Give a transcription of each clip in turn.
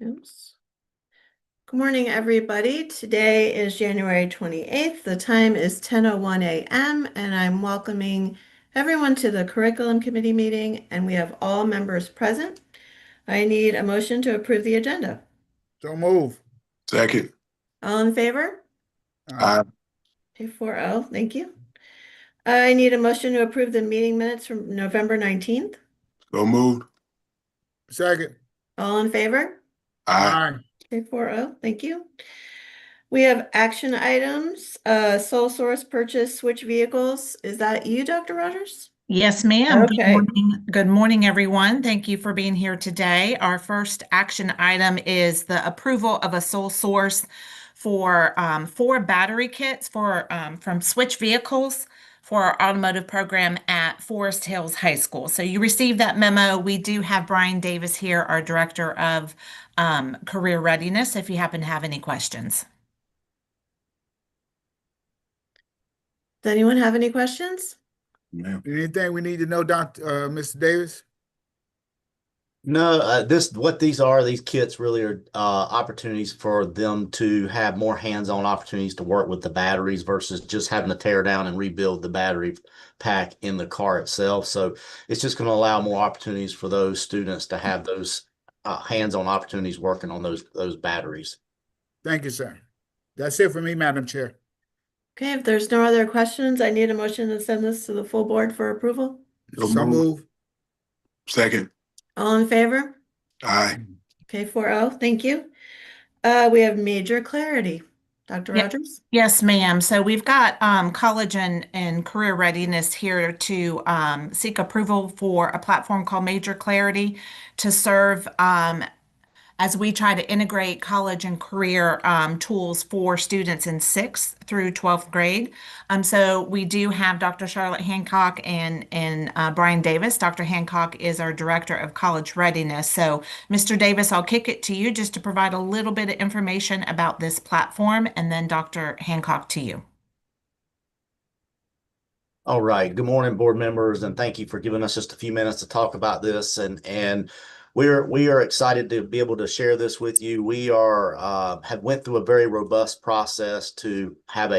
Oops. Good morning, everybody. Today is January 28th. The time is 10:01 a.m. and I'm welcoming everyone to the Curriculum Committee meeting, and we have all members present. I need a motion to approve the agenda. So move. Second. All in favor? Aye. Okay, 4-0. Thank you. I need a motion to approve the meeting minutes from November 19th. So moved. Second. All in favor? Aye. Okay, 4-0. Thank you. We have action items, sole source purchase switch vehicles. Is that you, Dr. Rogers? Yes, ma'am. Good Okay. morning. Good morning, everyone. Thank you for being here today. Our first action item is the approval of a sole source for 4 battery kits from Switch Vehicles for our automotive program at Forest Hills High School. So you received that memo. We do have Brian Davis here, our Director of Career Readiness, if you happen to have any questions. Does anyone have any questions? Ma'am. Anything we need to know, Mr. Davis? No, what these kits really are opportunities for them to have more hands-on opportunities to work with the batteries versus just having to tear down and rebuild the battery pack in the car itself. So it's just going to allow more opportunities for those students to have those hands-on opportunities working on those batteries. Thank you, sir. That's it for me, Madam Chair. Okay, if there's no other questions, I need a motion to send this to the full board for approval. So move. Second. All in favor? Aye. Okay, 4-0. Thank you. We have Major Clarity. Dr. Yeah. Rogers? Yes, ma'am. So we've got college and career readiness here to seek approval for a platform called Major Clarity to serve as we try to integrate college and career tools for students in 6th through 12th grade. So we do have Dr. Charlotte Hancock and Brian Davis. Dr. Hancock is our Director of College Readiness. So Mr. Davis, I'll kick it to you just to provide a little bit of information about this platform, and then Dr. Hancock to you. All right. Good morning, board members, and thank you for giving us just a few minutes to talk about this. And we are excited to be able to share this with you. We are have went through a very robust process to have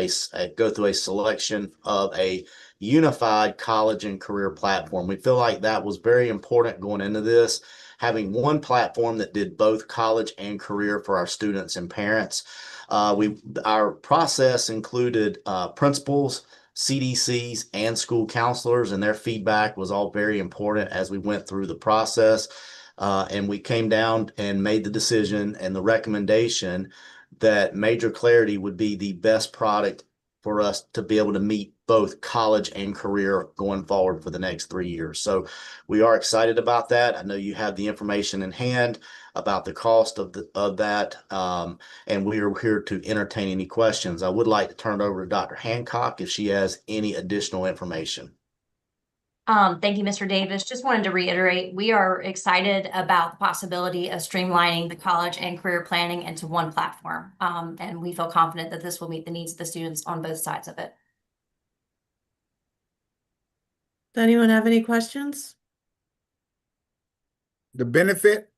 go through a selection of a unified college and career platform. We feel like that was very important going into this, having one platform that did both college and career for our students and parents. Our process included principals, CDCs, and school counselors, and their feedback was all very important as we went through the process. And we came down and made the decision and the recommendation that Major Clarity would be the best product for us to be able to meet both college and career going forward for the next 3 years. So we are excited about that. I know you have the information in hand about the cost of that, and we are here to entertain any questions. I would like to turn it over to Dr. Hancock if she has any additional information. Thank you, Mr. Davis. Just wanted to reiterate, we are excited about the possibility of streamlining the college and career planning into one platform. And we feel confident that this will meet the needs of the students on both sides of it. Does anyone have any questions? The benefit?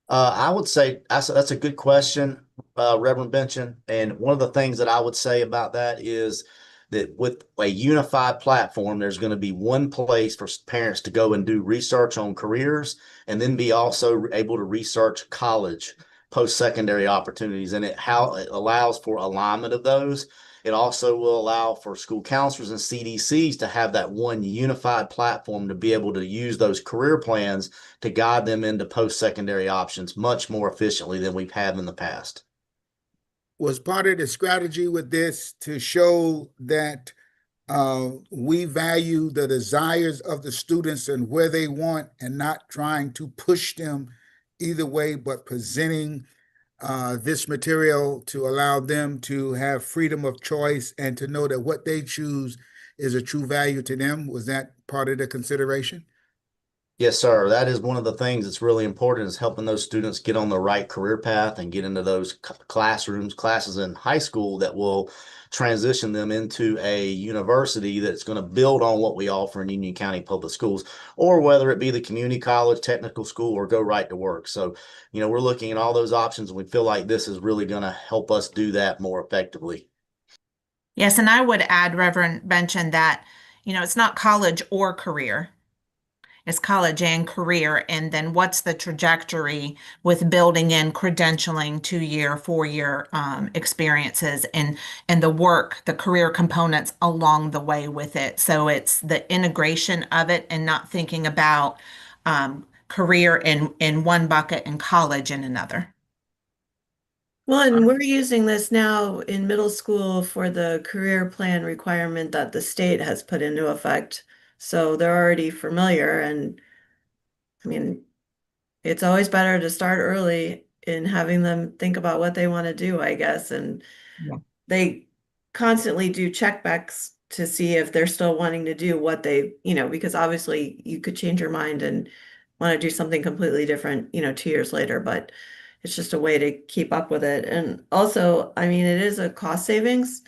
I would say that's a good question, Reverend Benson. And one of the things that I would say about that is that with a unified platform, there's going to be one place for parents to go and do research on careers, and then be also able to research college post-secondary opportunities. And it allows for alignment of those. It also will allow for school counselors and CDCs to have that one unified platform to be able to use those career plans to guide them into post-secondary options much more efficiently than we've had in the past. Was part of the strategy with this to show that we value the desires of the students and where they want, and not trying to push them either way, but presenting this material to allow them to have freedom of choice and to know that what they choose is a true value to them? Was that part of the consideration? Yes, sir. That is one of the things that's really important is helping those students get on the right career path and get into those classes in high school that will transition them into a university that's going to build on what we offer in Union County Public Schools, or whether it be the community college, technical school, or go right to work. So, we're looking at all those options, and we feel like this is really going to help us do that more effectively. Yes, and I would add, Reverend Benson, that, it's not college or career. It's college and career, and then what's the trajectory with building in credentialing, 2-year, 4-year experiences, and the career components along the way with it. So it's the integration of it and not thinking about career in one bucket and college in another. Well, and we're using this now in middle school for the career plan requirement that the state has put into effect. So they're already familiar, and I mean, it's always better to start early in having them think about what they want to do, I guess. And Yeah. they constantly do checkbacks to see if they're still wanting to do what they, because obviously you could change your mind and want to do something completely different, 2 years later, but it's just a way to keep up with it. And also, I mean, it is a cost savings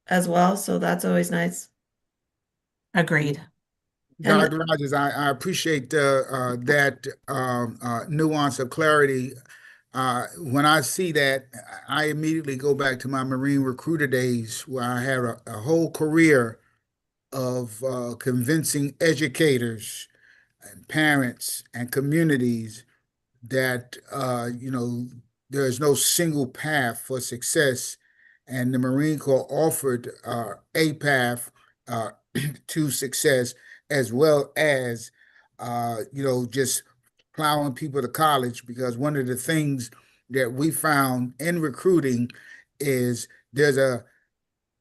as well, so that's always nice. Agreed. And Dr. Rogers, I appreciate that nuance of clarity. When I see that, I immediately go back to my Marine recruiter days where I had a whole career of convincing educators and parents and communities that there is no single path for success, and the Marine Corps offered a path to success, as well as just plowing people to college. Because one of the things that we found in recruiting is there's a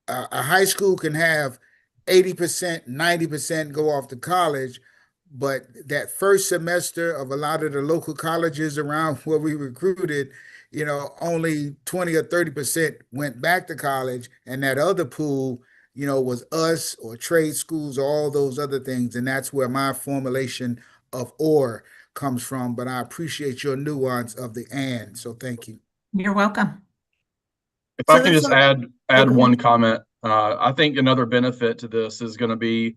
high school can have 80%, 90% go off to college, but that first semester of a lot of the local colleges around where we recruited, only 20 or 30% went back to college. And that other pool, was us or trade schools or all those other things. And that's where my formulation of or comes from. But I appreciate your nuance of the and. So thank you. You're welcome. If So I can there's just a- add go one ahead. comment, I think another benefit to this is going to be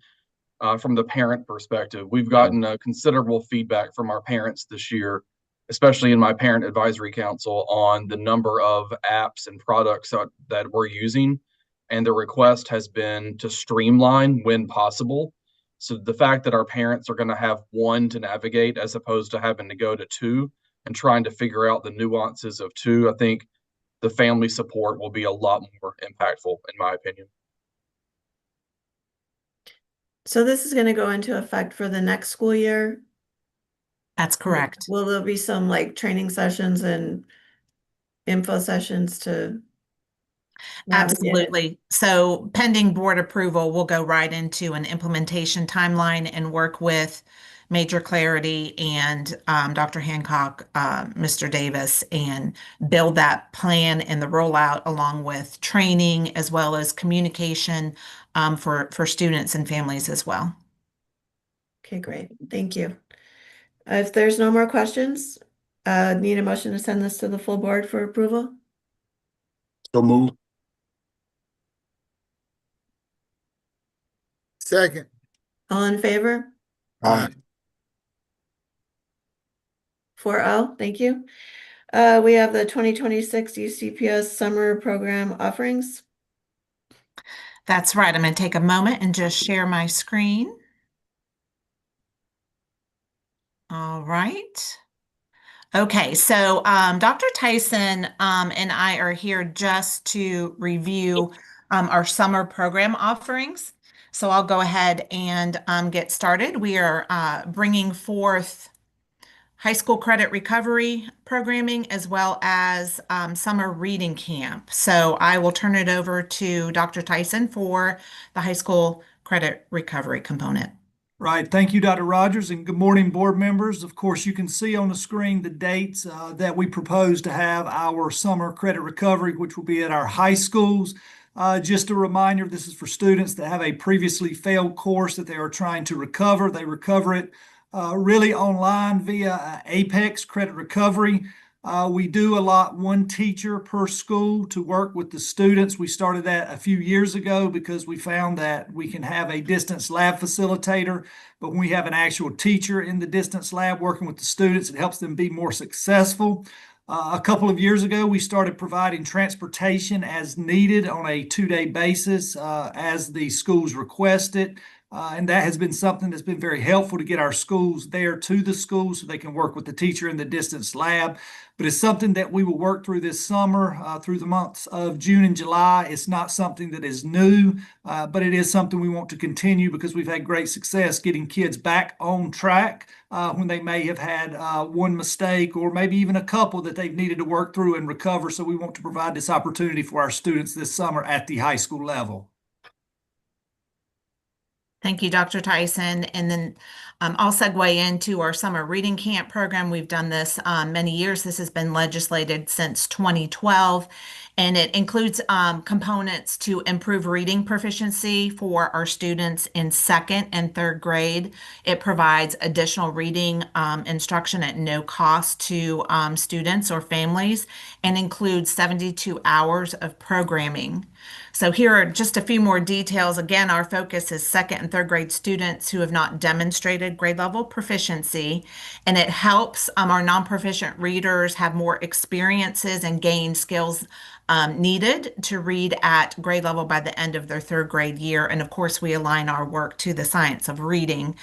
from the parent perspective. We've gotten considerable feedback from our parents this year, especially in my parent advisory council, on the number of apps and products that we're using. And the request has been to streamline when possible. So the fact that our parents are going to have one to navigate as opposed to having to go to two and trying to figure out the nuances of two, I think the family support will be a lot more impactful, in my opinion. So this is going to go into effect for the next school year. That's correct. Will there be some like training sessions and info sessions to navigate it? Absolutely. So pending board approval, we'll go right into an implementation timeline and work with Major Clarity and Dr. Hancock, Mr. Davis, and build that plan and the rollout along with training as well as communication for students and families as well. Okay, great. Thank you. If there's no more questions, need a motion to send this to the full board for approval? So move. Second. All in favor? Aye. 4-0, thank you. We have the 2026 UCPS summer program offerings. That's right. I'm going to take a moment and just share my screen. All right. Okay, so Dr. Tyson and I are here just to review our summer program offerings. So I'll go ahead and get started. We are bringing forth high school credit recovery programming as well as summer reading camp. So I will turn it over to Dr. Tyson for the high school credit recovery component. Right. Thank you, Dr. Rogers, and good morning, board members. Of course, you can see on the screen the dates that we propose to have our summer credit recovery, which will be at our high schools. Just a reminder, this is for students that have a previously failed course that they are trying to recover. They recover it really online via Apex Credit Recovery. We do allot one teacher per school to work with the students. We started that a few years ago because we found that we can have a distance lab facilitator, but when we have an actual teacher in the distance lab working with the students, it helps them be more successful. A couple of years ago, we started providing transportation as needed on a 2-day basis as the schools request it. And that has been something that's been very helpful to get our schools there to the school so they can work with the teacher in the distance lab. But it's something that we will work through this summer, through the months of June and July. It's not something that is new, but it is something we want to continue because we've had great success getting kids back on track when they may have had one mistake or maybe even a couple that they've needed to work through and recover. So we want to provide this opportunity for our students this summer at the high school level. Thank you, Dr. Tyson. And then I'll segue into our summer reading camp program. We've done this many years. This has been legislated since 2012, and it includes components to improve reading proficiency for our students in 2nd and 3rd grade. It provides additional reading instruction at no cost to students or families and includes 72 hours of programming. So here are just a few more details. Again, our focus is 2nd and 3rd grade students who have not demonstrated grade level proficiency, and it helps our non-proficient readers have more experiences and gain skills needed to read at grade level by the end of their 3rd grade year. And of course, we align our work to the science of reading.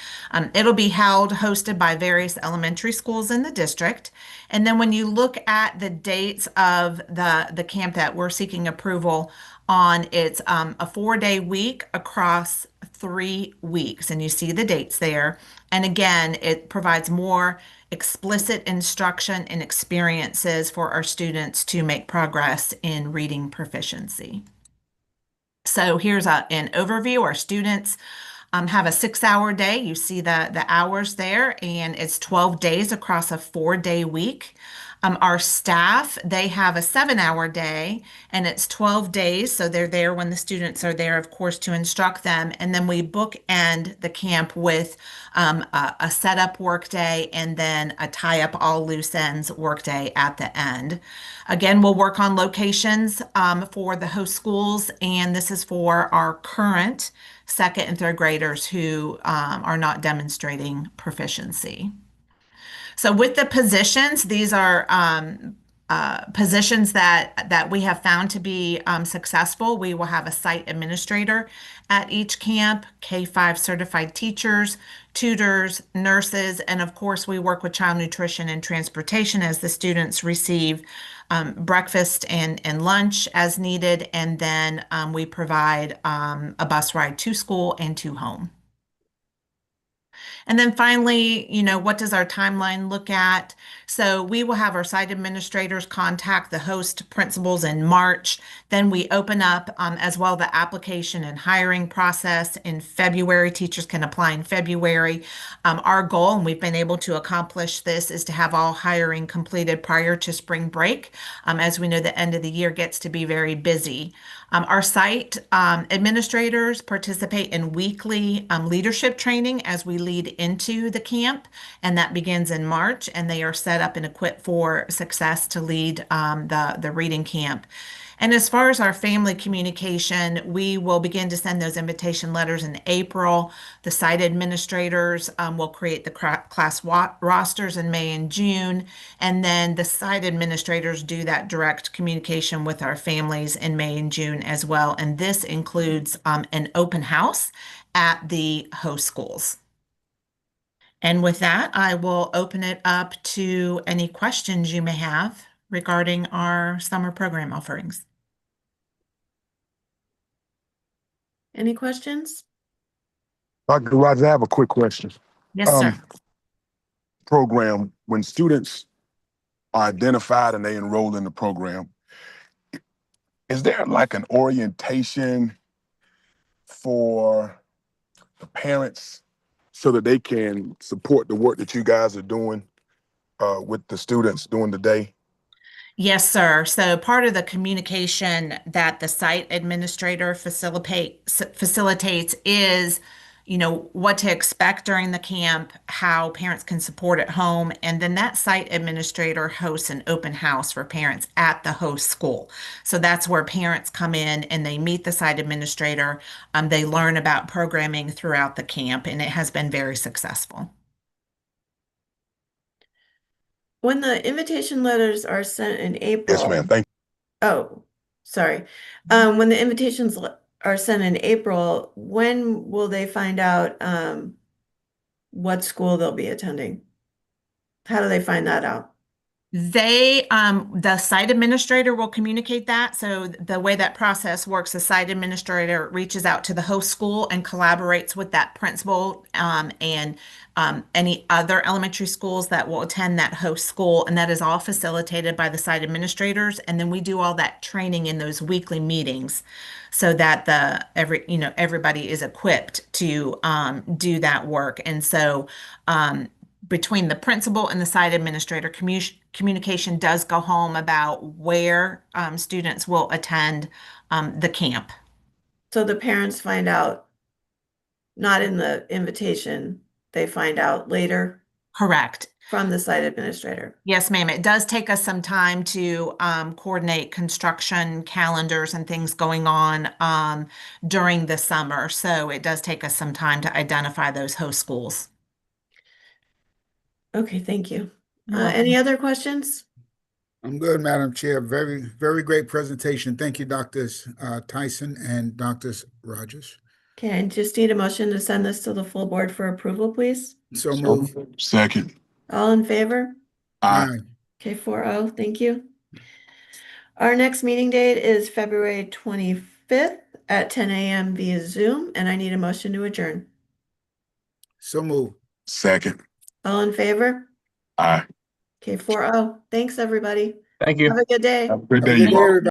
It'll be hosted by various elementary schools in the district. And then when you look at the dates of the camp that we're seeking approval on, it's a 4-day week across 3 weeks, and you see the dates there. And again, it provides more explicit instruction and experiences for our students to make progress in reading proficiency. So here's an overview. Our students have a 6-hour day. You see the hours there, and it's 12 days across a 4-day week. Our staff, they have a 7-hour day, and it's 12 days. So they're there when the students are there, of course, to instruct them. And then we bookend the camp with a setup workday and then a tie up all loose ends workday at the end. Again, we'll work on locations for the host schools, and this is for our current 2nd and 3rd graders who are not demonstrating proficiency. So with the positions, these are positions that we have found to be successful. We will have a site administrator at each camp, K-5 certified teachers, tutors, nurses, and of course, we work with child nutrition and transportation as the students receive breakfast and lunch as needed, and then we provide a bus ride to school and to home. And then finally, what does our timeline look at? So we will have our site administrators contact the host principals in March. Then we open up as well the application and hiring process in February. Teachers can apply in February. Our goal, and we've been able to accomplish this, is to have all hiring completed prior to spring break. As we know, the end of the year gets to be very busy. Our site administrators participate in weekly leadership training as we lead into the camp, and that begins in March, and they are set up and equipped for success to lead the reading camp. And as far as our family communication, we will begin to send those invitation letters in April. The site administrators will create the class rosters in May and June. And then the site administrators do that direct communication with our families in May and June as well. And this includes an open house at the host schools. And with that, I will open it up to any questions you may have regarding our summer program offerings. Any questions? Dr. Rogers, I have a quick question. Yes, sir. Program, when students are identified and they enroll in the program, is there like an orientation for the parents so that they can support the work that you guys are doing with the students during the day? Yes, sir. So part of the communication that the site administrator facilitates is, what to expect during the camp, how parents can support at home, and then that site administrator hosts an open house for parents at the host school. So that's where parents come in and they meet the site administrator. They learn about programming throughout the camp, and it has been very successful. When the invitation letters are sent in April. Yes, ma'am. Thank Oh, sorry. When the invitations are sent in April, when will they find out what school they'll be attending? How do they find that out? The site administrator will communicate that. So the way that process works, the site administrator reaches out to the host school and collaborates with that principal and any other elementary schools that will attend that host school. And that is all facilitated by the site administrators. And then we do all that training in those weekly meetings so that everybody is equipped to do that work. And so between the principal and the site administrator, communication does go home about where students will attend the camp. So the parents find out not in the invitation, they find out later Correct. from the site administrator. Yes, ma'am. It does take us some time to coordinate construction calendars and things going on during the summer. So it does take us some time to identify those host schools. Okay, thank you. You're welcome. Any other questions? I'm good, Madam Chair. Very, very great presentation. Thank you, Drs. Tyson and Drs. Rogers. Okay, I just need a motion to send this to the full board for approval, please. So you. move. Second. All in favor? Aye. Okay, 4-0, thank you. Our next meeting date is February 25th at 10 a.m. via Zoom, and I need a motion to adjourn. So move. Second. All in favor? Aye. Okay, 4-0. Thanks, everybody. Thank you. Have a good day. Have a good Have a day, good you all. everybody.